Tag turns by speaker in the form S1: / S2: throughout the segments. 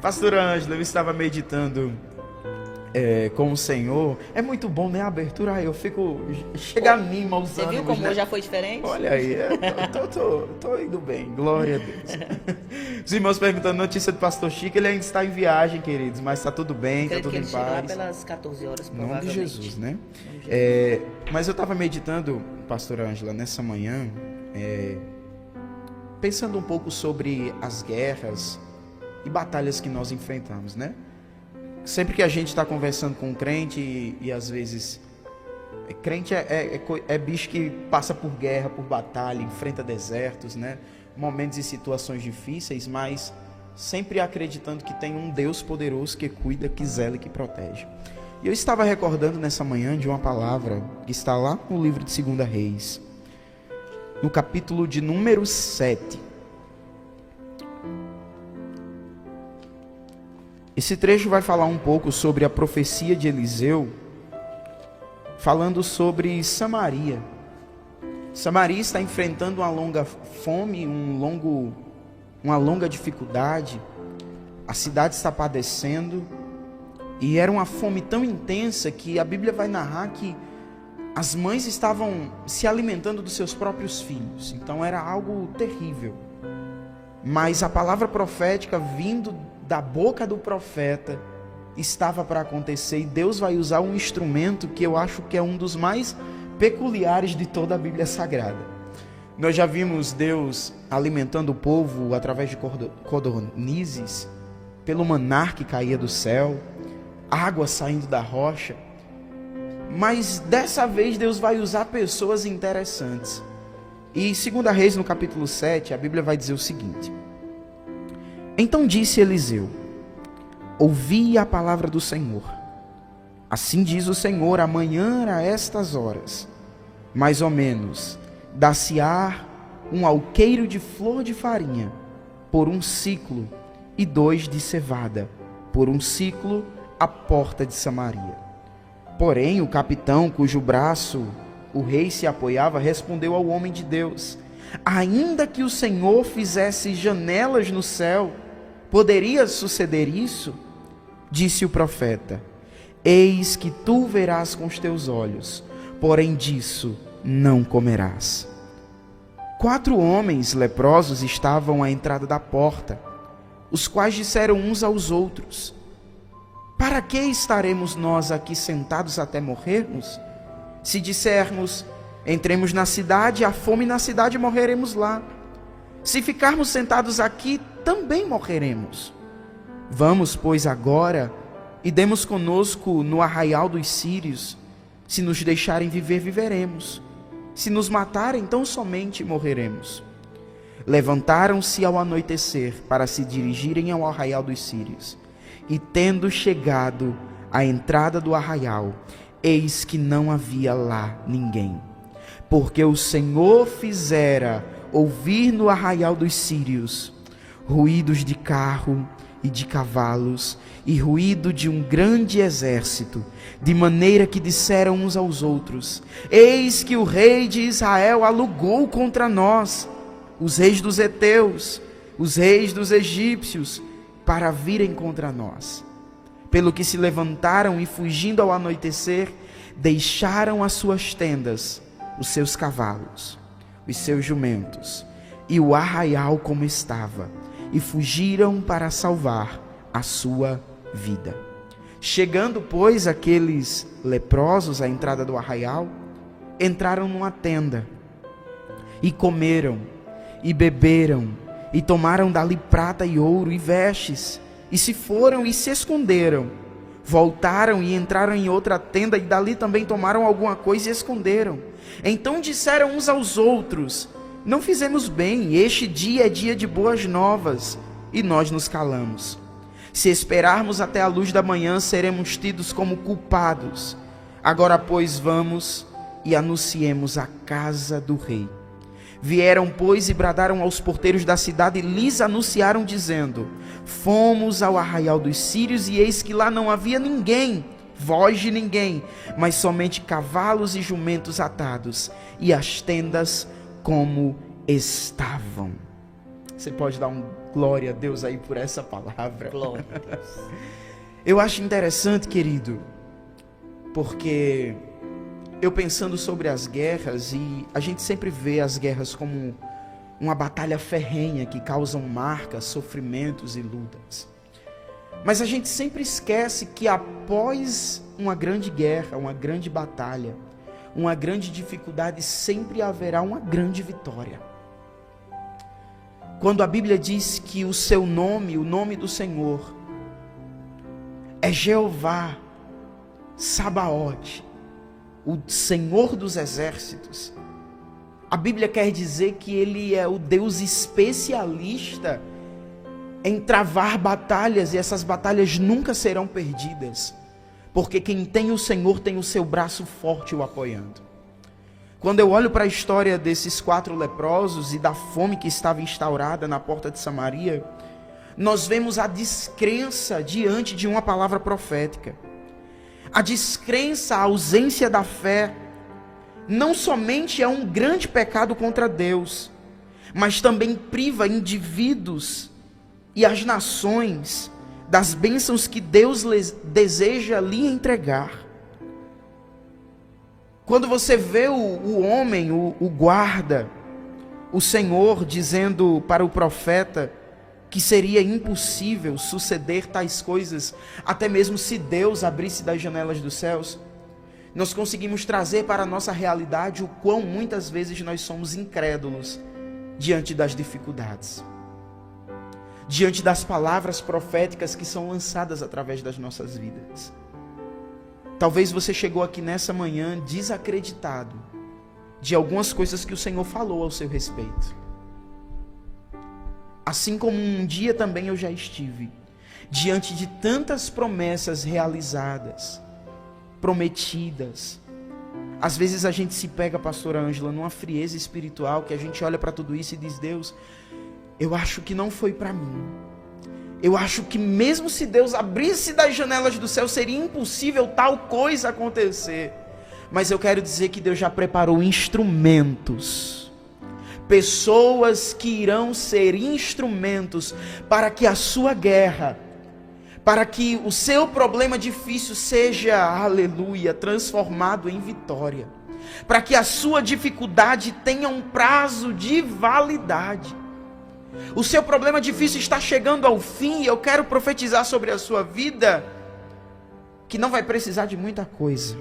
S1: Pastora Ângela, eu estava meditando com o Senhor. É muito bom, né? A abertura, eu fico... Chega a mim, os
S2: Você viu
S1: ânimos,
S2: como
S1: né?
S2: já foi diferente?
S1: Olha aí, tô indo bem, glória a Deus. Os irmãos perguntando notícia do pastor Chico, ele ainda está em viagem, queridos, mas está tudo bem, está
S2: Acredito
S1: tudo
S2: que
S1: em
S2: ele chega lá
S1: paz.
S2: pelas 14 horas,
S1: Em nome de
S2: provavelmente.
S1: Jesus, né?
S2: Em nome de Jesus.
S1: Mas eu estava meditando, pastora Ângela, nessa manhã, pensando um pouco sobre as guerras e batalhas que nós enfrentamos, né? Sempre que a gente está conversando com um crente e às vezes... Crente é bicho que passa por guerra, por batalha, enfrenta desertos, né? Momentos e situações difíceis, mas sempre acreditando que tem um Deus poderoso que cuida, que zela e que protege. E eu estava recordando nessa manhã de uma palavra que está lá no livro de 2 Reis, no capítulo de número 7. Esse trecho vai falar um pouco sobre a profecia de Eliseu, falando sobre Samaria. Samaria está enfrentando uma longa fome, uma longa dificuldade. A cidade está padecendo. E era uma fome tão intensa que a Bíblia vai narrar que as mães estavam se alimentando dos seus próprios filhos. Então era algo terrível. Mas a palavra profética vindo da boca do profeta estava para acontecer, e Deus vai usar um instrumento que eu acho que é um dos mais peculiares de toda a Bíblia Sagrada. Nós já vimos Deus alimentando o povo através de codornizes, pelo maná que caía do céu, água saindo da rocha, mas dessa vez Deus vai usar pessoas interessantes. E em 2 Reis, no capítulo 7, a Bíblia vai dizer o seguinte: Então disse Eliseu: Ouvi a palavra do Senhor. Assim diz o Senhor: amanhã a estas horas, mais ou menos, dá-se-á um alqueiro de flor de farinha por 1 siclo, e 2 de cevada por 1 siclo, à porta de Samaria. Porém, o capitão, cujo braço o rei se apoiava, respondeu ao homem de Deus: Ainda que o Senhor fizesse janelas no céu, poderia suceder isso? Disse o profeta: Eis que tu verás com os teus olhos, porém disso não comerás. 4 homens leprosos estavam à entrada da porta, os quais disseram uns aos outros: Para que estaremos nós aqui sentados até morrermos? Se dissermos: Entremos na cidade, há fome na cidade, morreremos lá. Se ficarmos sentados aqui, também morreremos. Vamos, pois, agora e demos conosco no arraial dos sírios. Se nos deixarem viver, viveremos. Se nos matarem, tão somente morreremos. Levantaram-se ao anoitecer para se dirigirem ao arraial dos sírios. E tendo chegado à entrada do arraial, eis que não havia lá ninguém, porque o Senhor fizera ouvir no arraial dos sírios ruídos de carro e de cavalos, e ruído de um grande exército, de maneira que disseram uns aos outros: Eis que o rei de Israel alugou contra nós os reis dos heteus, os reis dos egípcios, para virem contra nós. Pelo que se levantaram e, fugindo ao anoitecer, deixaram as suas tendas, os seus cavalos, os seus jumentos e o arraial como estava, e fugiram para salvar a sua vida. Chegando, pois, aqueles leprosos à entrada do arraial, entraram numa tenda, e comeram, e beberam, e tomaram dali prata e ouro e vestes, e se foram e se esconderam. Voltaram e entraram em outra tenda, e dali também tomaram alguma coisa e esconderam. Então disseram uns aos outros: Não fizemos bem, este dia é dia de boas novas, e nós nos calamos. Se esperarmos até a luz da manhã, seremos tidos como culpados. Agora, pois, vamos e anunciemos a casa do rei. Vieram, pois, e bradaram aos porteiros da cidade, e lhes anunciaram, dizendo: Fomos ao arraial dos sírios, e eis que lá não havia ninguém, voz de ninguém, mas somente cavalos e jumentos atados, e as tendas como estavam. Você pode dar um Glória a Deus aí por essa palavra.
S2: Glória a Deus.
S1: Eu acho interessante, querido, porque eu pensando sobre as guerras, e a gente sempre vê as guerras como uma batalha ferrenha que causam marcas, sofrimentos e lutas. Mas a gente sempre esquece que após uma grande guerra, uma grande batalha, uma grande dificuldade, sempre haverá uma grande vitória. Quando a Bíblia diz que o seu nome, o nome do Senhor, é Jeová, Sabaote, o Senhor dos exércitos, a Bíblia quer dizer que Ele é o Deus especialista em travar batalhas, e essas batalhas nunca serão perdidas, porque quem tem o Senhor tem o seu braço forte o apoiando. Quando eu olho para a história desses 4 leprosos e da fome que estava instaurada na porta de Samaria, nós vemos a descrença diante de uma palavra profética. A descrença, a ausência da fé, não somente é um grande pecado contra Deus, mas também priva indivíduos e as nações das bênçãos que Deus deseja lhe entregar. Quando você vê o homem, o guarda, o Senhor dizendo para o profeta que seria impossível suceder tais coisas, até mesmo se Deus abrisse das janelas dos céus, nós conseguimos trazer para a nossa realidade o quão muitas vezes nós somos incrédulos diante das dificuldades, diante das palavras proféticas que são lançadas através das nossas vidas. Talvez você chegou aqui nessa manhã desacreditado de algumas coisas que o Senhor falou ao seu respeito. Assim como um dia também eu já estive diante de tantas promessas realizadas, prometidas. Às vezes a gente se pega, pastora Ângela, numa frieza espiritual, que a gente olha para tudo isso e diz: Deus, eu acho que não foi para mim. Eu acho que mesmo se Deus abrisse das janelas do céu, seria impossível tal coisa acontecer. Mas eu quero dizer que Deus já preparou instrumentos, pessoas que irão ser instrumentos para que a sua guerra, para que o seu problema difícil seja, aleluia, transformado em vitória, para que a sua dificuldade tenha um prazo de validade. O seu problema difícil está chegando ao fim, e eu quero profetizar sobre a sua vida que não vai precisar de muita coisa.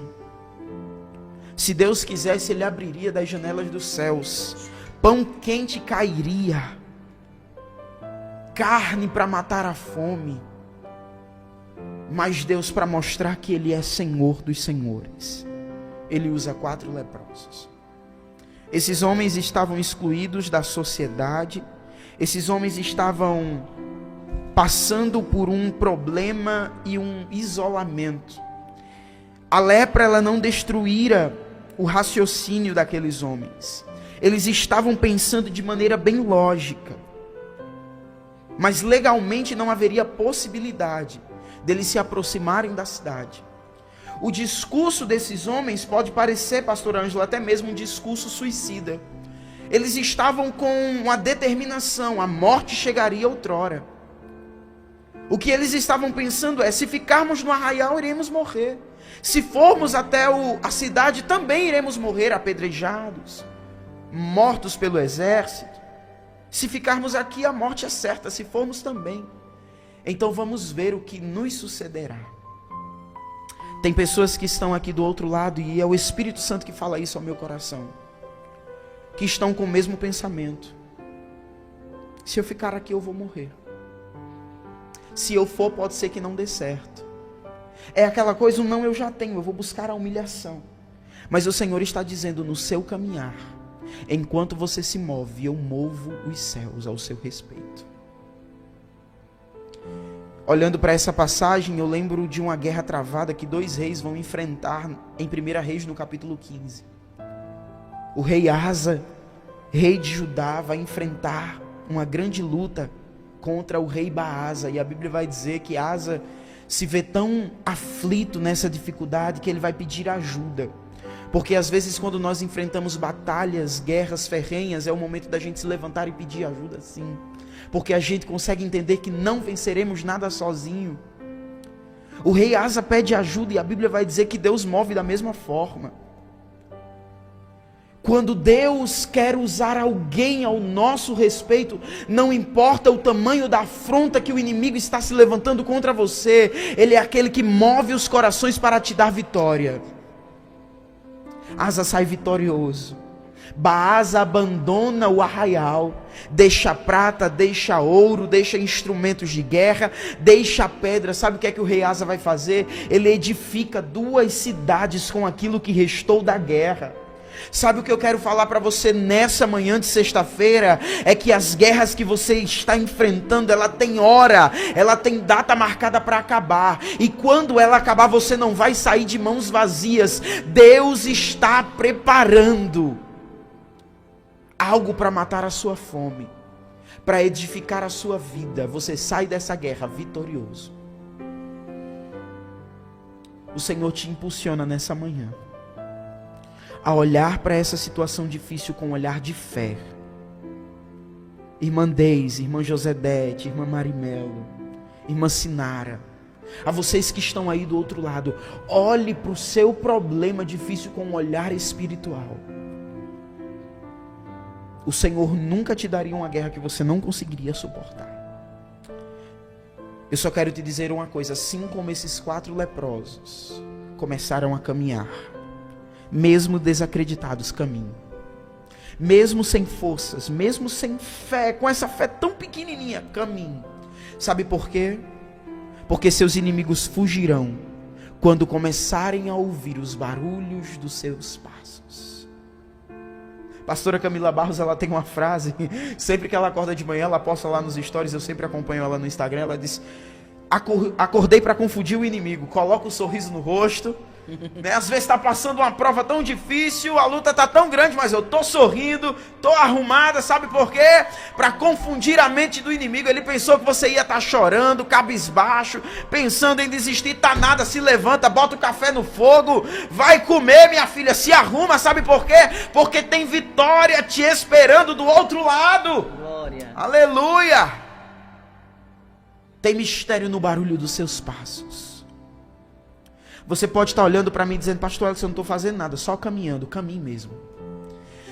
S1: Se Deus quisesse, Ele abriria das janelas dos céus, pão quente cairia, carne para matar a fome. Mas Deus, para mostrar que Ele é Senhor dos senhores, Ele usa 4 leprosos. Esses homens estavam excluídos da sociedade. Esses homens estavam passando por um problema e um isolamento. A lepra, ela não destruíra o raciocínio daqueles homens. Eles estavam pensando de maneira bem lógica, mas legalmente não haveria possibilidade deles se aproximarem da cidade. O discurso desses homens pode parecer, pastor Ângelo, até mesmo um discurso suicida. Eles estavam com uma determinação: a morte chegaria outrora. O que eles estavam pensando é: se ficarmos no arraial, iremos morrer. Se formos até a cidade, também iremos morrer apedrejados, mortos pelo exército. Se ficarmos aqui, a morte é certa, se formos também. Então vamos ver o que nos sucederá. Tem pessoas que estão aqui do outro lado, e é o Espírito Santo que fala isso ao meu coração, que estão com o mesmo pensamento: se eu ficar aqui, eu vou morrer. Se eu for, pode ser que não dê certo. É aquela coisa: um não eu já tenho, eu vou buscar a humilhação. Mas o Senhor está dizendo: no seu caminhar, enquanto você se move, eu movo os céus ao seu respeito. Olhando para essa passagem, eu lembro de uma guerra travada que 2 reis vão enfrentar em 1 Reis, no capítulo 15. O rei Asa, rei de Judá, vai enfrentar uma grande luta contra o rei Baasa. E a Bíblia vai dizer que Asa se vê tão aflito nessa dificuldade que ele vai pedir ajuda. Porque às vezes, quando nós enfrentamos batalhas, guerras ferrenhas, é o momento da gente se levantar e pedir ajuda, sim. porque a gente consegue entender que não venceremos nada sozinho. O rei Asa pede ajuda e a Bíblia vai dizer que Deus move da mesma forma. Quando Deus quer usar alguém ao nosso respeito, não importa o tamanho da afronta que o inimigo está se levantando contra você, Ele é aquele que move os corações para te dar vitória. Asa sai vitorioso. Baasa abandona o arraial, deixa prata, deixa ouro, deixa instrumentos de guerra, deixa pedra. Sabe o que é que o rei Asa vai fazer? Ele edifica 2 cidades com aquilo que restou da guerra. Sabe o que eu quero falar para você nessa manhã de sexta-feira? É que as guerras que você está enfrentando, ela tem hora, ela tem data marcada para acabar. E quando ela acabar, você não vai sair de mãos vazias. Deus está preparando algo para matar a sua fome, para edificar a sua vida. Você sai dessa guerra vitorioso. O Senhor te impulsiona nessa manhã a olhar para essa situação difícil com um olhar de fé. Irmã Deise, irmã Josedete, irmã Marimelo, irmã Sinara, a vocês que estão aí do outro lado, olhe para o seu problema difícil com um olhar espiritual. O Senhor nunca te daria uma guerra que você não conseguiria suportar. Eu só quero te dizer uma coisa: assim como esses 4 leprosos começaram a caminhar, mesmo desacreditados, caminham. Mesmo sem forças, mesmo sem fé, com essa fé tão pequenininha, caminhem. Sabe por quê? Porque seus inimigos fugirão quando começarem a ouvir os barulhos dos seus passos. Pastora Camila Barros, ela tem uma frase, sempre que ela acorda de manhã, ela posta lá nos stories, eu sempre acompanho ela no Instagram, ela diz: acordei para confundir o inimigo, coloca um sorriso no rosto, né? Às vezes está passando uma prova tão difícil, a luta está tão grande, mas eu estou sorrindo, estou arrumada. Sabe por quê? Para confundir a mente do inimigo. Ele pensou que você ia estar chorando, cabisbaixo, pensando em desistir. Tá nada, se levanta, bota o café no fogo, vai comer, minha filha, se arruma. Sabe por quê? Porque tem vitória te esperando do outro lado.
S2: Glória.
S1: Aleluia. Tem mistério no barulho dos seus passos. Você pode estar olhando para mim dizendo: pastor Ellison, eu não estou fazendo nada, só caminhando. Caminhe mesmo.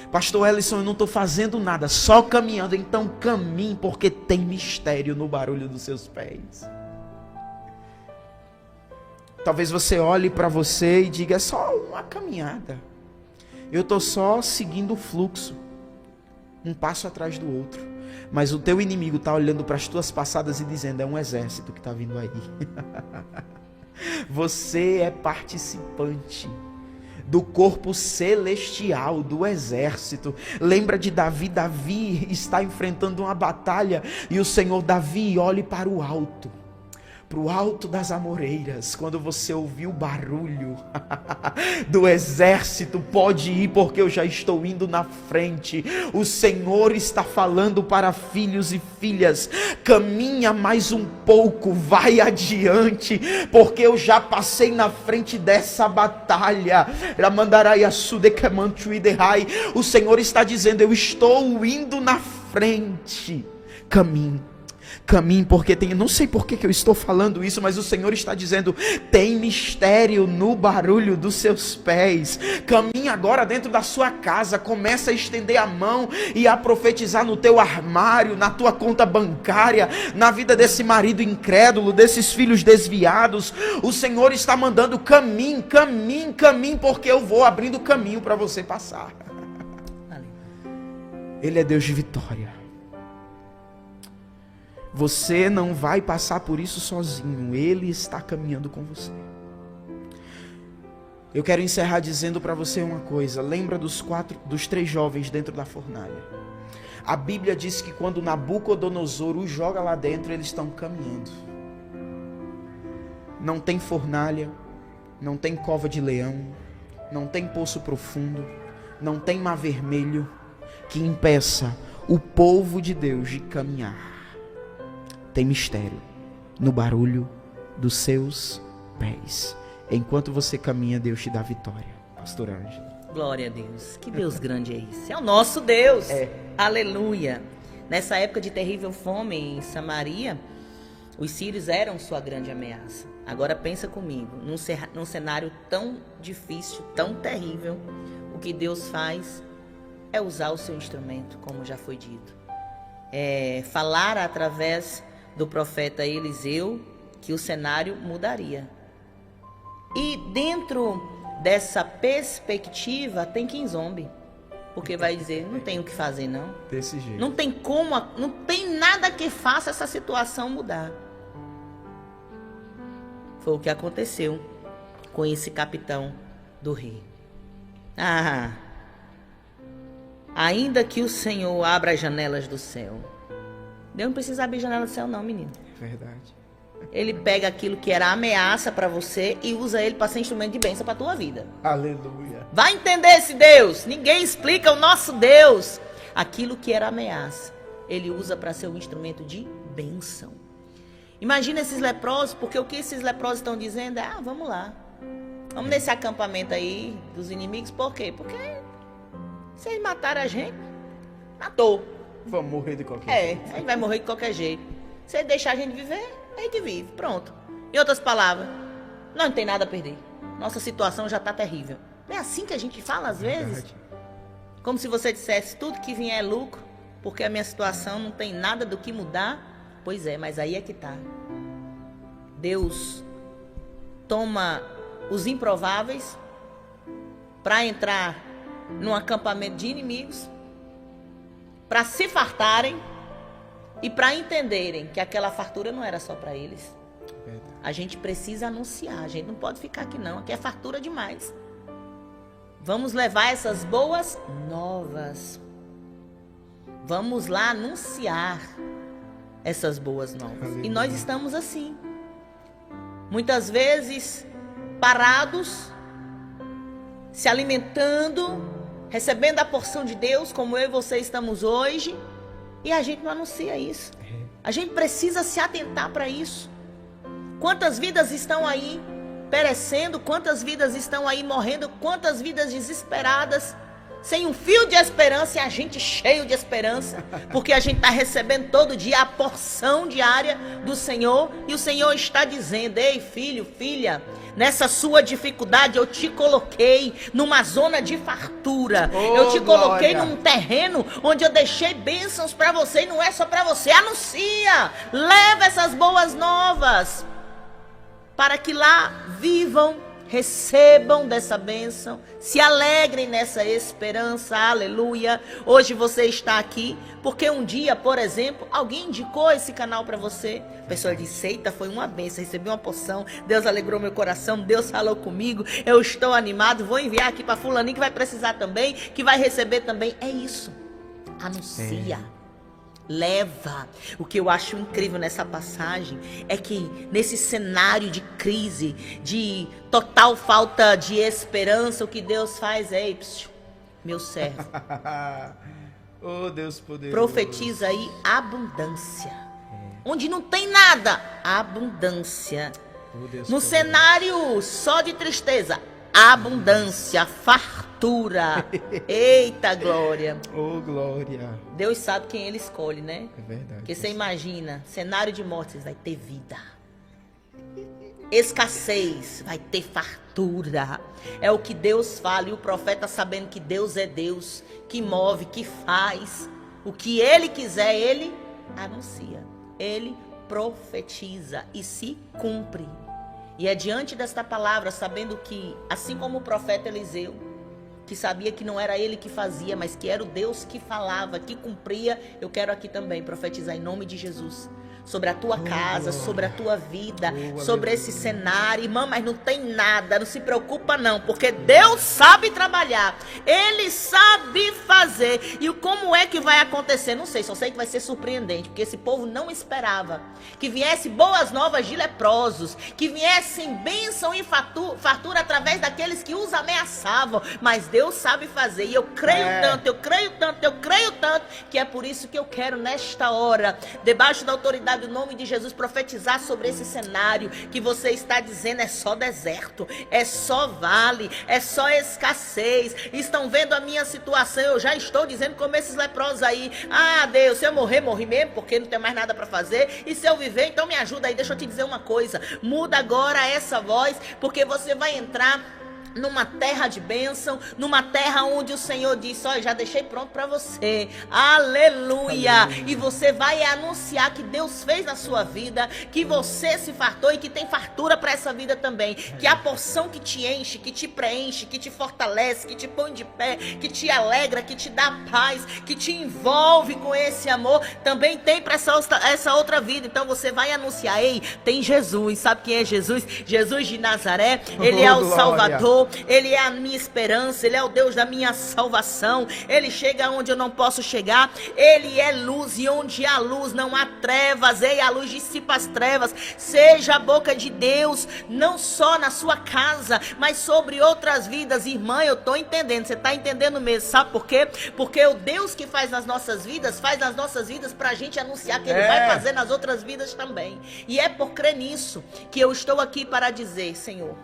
S1: Pastor Ellison, eu não estou fazendo nada, só caminhando. Então caminhe, porque tem mistério no barulho dos seus pés. Talvez você olhe para você e diga: é só uma caminhada, eu estou só seguindo o fluxo, um passo atrás do outro. Mas o teu inimigo está olhando para as tuas passadas e dizendo: é um exército que está vindo aí. Você é participante do corpo celestial, do exército. Lembra de Davi? Davi está enfrentando uma batalha e o Senhor: Davi, olhe para o alto das amoreiras. Quando você ouvir o barulho do exército, pode ir, porque eu já estou indo na frente. O Senhor está falando para filhos e filhas: caminha mais um pouco, vai adiante, porque eu já passei na frente dessa batalha. O Senhor está dizendo: eu estou indo na frente. Caminhe, porque tem, não sei por que eu estou falando isso, mas o Senhor está dizendo: tem mistério no barulho dos seus pés. Caminhe agora dentro da sua casa, começa a estender a mão e a profetizar no teu armário, na tua conta bancária, na vida desse marido incrédulo, desses filhos desviados. O Senhor está mandando: caminhe, porque eu vou abrindo caminho para você passar. Ele é Deus de vitória. Você não vai passar por isso sozinho. Ele está caminhando com você. Eu quero encerrar dizendo para você uma coisa. Lembra dos 3 jovens dentro da fornalha? A Bíblia diz que quando Nabucodonosor os joga lá dentro, eles estão caminhando. Não tem fornalha, não tem cova de leão, não tem poço profundo, não tem mar vermelho que impeça o povo de Deus de caminhar. Tem mistério no barulho dos seus pés. Enquanto você caminha, Deus te dá vitória. Pastor Ângelo.
S2: Glória a Deus. Que Deus grande é esse? É o nosso Deus. Aleluia. Nessa época de terrível fome em Samaria, os sírios eram sua grande ameaça. Agora pensa comigo, num cenário tão difícil, tão terrível, o que Deus faz é usar o seu instrumento, como já foi dito. Falar através do profeta Eliseu que o cenário mudaria. E dentro dessa perspectiva tem quem zombe. Porque vai dizer, não tem o que fazer não.
S1: Desse jeito.
S2: Não tem como, não tem nada que faça essa situação mudar. Foi o que aconteceu com esse capitão do rei. Ainda que o Senhor abra as janelas do céu. Deus não precisa abrir janela do céu não, menino.
S1: Verdade.
S2: Ele pega aquilo que era ameaça para você e usa ele para ser instrumento de bênção para tua vida.
S1: Aleluia.
S2: Vai entender esse Deus. Ninguém explica o nosso Deus. Aquilo que era ameaça, ele usa para ser um instrumento de bênção. Imagina esses leprosos, porque o que esses leprosos estão dizendo é, vamos lá. Vamos nesse acampamento aí dos inimigos. Por quê? Porque se eles matarem a gente, matou.
S1: Vamos morrer de qualquer jeito.
S2: A gente vai morrer de qualquer jeito. Se ele deixar a gente viver, a gente vive. Pronto. Em outras palavras, nós não tem nada a perder. Nossa situação já está terrível. Não é assim que a gente fala às vezes? Como se você dissesse, tudo que vier é lucro, porque a minha situação não tem nada do que mudar. Pois é, mas aí é que está. Deus toma os improváveis para entrar num acampamento de inimigos, para se fartarem e para entenderem que aquela fartura não era só para eles. A gente precisa anunciar, a gente não pode ficar aqui não, aqui é fartura demais. Vamos levar essas boas novas. Vamos lá anunciar essas boas novas. Aleluia. E nós estamos assim. Muitas vezes parados, se alimentando, recebendo a porção de Deus, como eu e você estamos hoje, e a gente não anuncia isso. A gente precisa se atentar para isso. Quantas vidas estão aí perecendo, quantas vidas estão aí morrendo, quantas vidas desesperadas, sem um fio de esperança, e a gente cheio de esperança, porque a gente está recebendo todo dia a porção diária do Senhor, e o Senhor está dizendo, ei filho, filha, nessa sua dificuldade eu te coloquei numa zona de fartura, eu te coloquei num terreno onde eu deixei bênçãos para você, e não é só para você, anuncia, leva essas boas novas, para que lá vivam, recebam dessa bênção, se alegrem nessa esperança, aleluia. Hoje você está aqui porque um dia, por exemplo, alguém indicou esse canal para você. A pessoa disse, eita, foi uma bênção, recebi uma porção, Deus alegrou meu coração, Deus falou comigo, eu estou animado, vou enviar aqui para fulaninho que vai precisar também, que vai receber também. É isso, anuncia. Leva. O que eu acho incrível nessa passagem é que nesse cenário de crise, de total falta de esperança, o que Deus faz é, meu servo,
S1: oh Deus poderoso,
S2: profetiza aí abundância. Onde não tem nada, abundância.
S1: Oh, Deus
S2: no
S1: poderoso.
S2: Cenário só de tristeza, abundância, fartura. Eita glória.
S1: Oh glória.
S2: Deus sabe quem ele escolhe, né?
S1: É verdade.
S2: Porque você imagina, cenário de morte, vai ter vida. Escassez, vai ter fartura. É o que Deus fala, e o profeta sabendo que Deus é Deus, que move, que faz. O que ele quiser, ele anuncia. Ele profetiza e se cumpre. E é diante desta palavra, sabendo que, assim como o profeta Eliseu, que sabia que não era ele que fazia, mas que era o Deus que falava, que cumpria, eu quero aqui também profetizar em nome de Jesus, sobre a tua casa, sobre a tua vida, sobre esse cenário. Irmã, mas não tem nada, não se preocupa não, porque Deus sabe trabalhar, Ele sabe fazer. E como é que vai acontecer? Não sei, só sei que vai ser surpreendente, porque esse povo não esperava que viesse boas novas de leprosos, que viessem bênção e fartura através daqueles que os ameaçavam, mas Deus sabe fazer. E eu creio tanto, eu creio tanto, eu creio tanto, que é por isso que eu quero nesta hora, debaixo da autoridade autoridade do nome de Jesus, profetizar sobre esse cenário que você está dizendo: é só deserto, é só vale, é só escassez. Estão vendo a minha situação? Eu já estou dizendo como esses leprosos aí: ah, Deus, se eu morrer, morri mesmo, porque não tem mais nada para fazer. E se eu viver, então me ajuda aí. Deixa eu te dizer uma coisa: muda agora essa voz, porque você vai entrar numa terra de bênção, numa terra onde o Senhor disse: olha, já deixei pronto para você, aleluia. E você vai anunciar que Deus fez na sua vida, que você se fartou e que tem fartura para essa vida também, que a porção que te enche, que te preenche, que te fortalece, que te põe de pé, que te alegra, que te dá paz, que te envolve com esse amor, também tem para essa outra vida. Então você vai anunciar: ei, tem Jesus. Sabe quem é Jesus? Jesus de Nazaré. Ele é o Salvador, Ele é a minha esperança, Ele é o Deus da minha salvação. Ele chega onde eu não posso chegar. Ele é luz, e onde há luz não há trevas. Ei, a luz dissipa as trevas. Seja a boca de Deus, não só na sua casa, mas sobre outras vidas. Irmã, eu estou entendendo, você está entendendo mesmo. Sabe por quê? Porque o Deus que faz nas nossas vidas, faz nas nossas vidas para a gente anunciar que Ele vai fazer nas outras vidas também. E é por crer nisso que eu estou aqui para dizer: Senhor,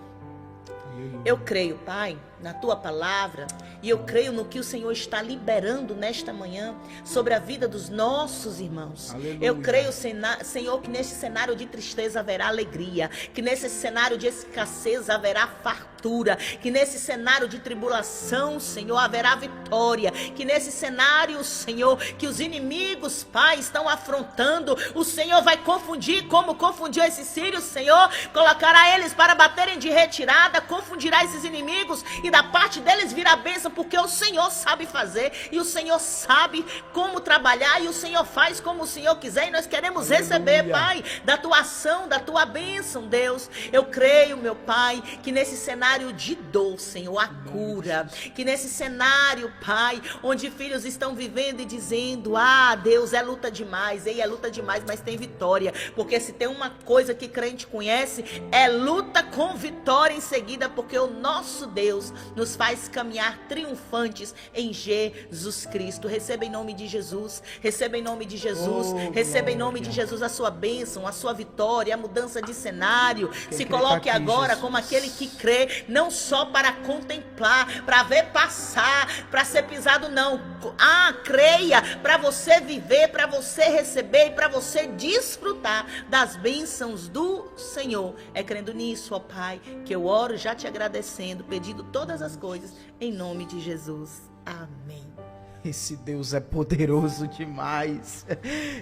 S2: eu creio, Pai, na Tua palavra, e eu creio no que o Senhor está liberando nesta manhã sobre a vida dos nossos irmãos. Aleluia. Eu creio, Senhor, que nesse cenário de tristeza haverá alegria, que nesse cenário de escassez haverá fartura, que nesse cenário de tribulação, Senhor, haverá vitória, que nesse cenário, Senhor, que os inimigos, Pai, estão afrontando, o Senhor vai confundir como confundiu esses sírios, Senhor, colocará eles para baterem de retirada, confundirá esses inimigos, e da parte deles virá bênção, porque o Senhor sabe fazer, e o Senhor sabe como trabalhar, e o Senhor faz como o Senhor quiser, e nós queremos receber, Pai, da Tua ação, da Tua bênção, Deus. Eu creio, meu Pai, que nesse cenário de dor, Senhor, a cura, que nesse cenário, Pai, onde filhos estão vivendo e dizendo: ah, Deus, é luta demais, ei, é luta demais, mas tem vitória, porque se tem uma coisa que crente conhece, é luta com vitória em seguida, porque o nosso Deus nos faz caminhar triunfantes em Jesus Cristo. Receba em nome de Jesus, receba em nome de Jesus, receba em nome de Jesus a sua bênção, a sua vitória, a mudança de cenário. Se coloque agora como aquele que crê, não só para contemplar, para ver passar, para ser pisado, não. Ah, creia, para você viver, para você receber e para você desfrutar das bênçãos do Senhor. É crendo nisso, ó Pai, que eu oro já te agradecendo, pedindo todas as coisas em nome de Jesus. Amém.
S1: Esse Deus é poderoso demais.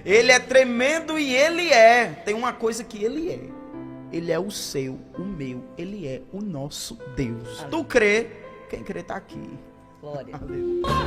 S1: Ele é tremendo e Ele é. Tem uma coisa que Ele é. Ele é o seu, o meu. Ele é o nosso Deus. Aleluia. Tu crê? Quem crê está aqui.
S2: Glória.
S1: Aleluia.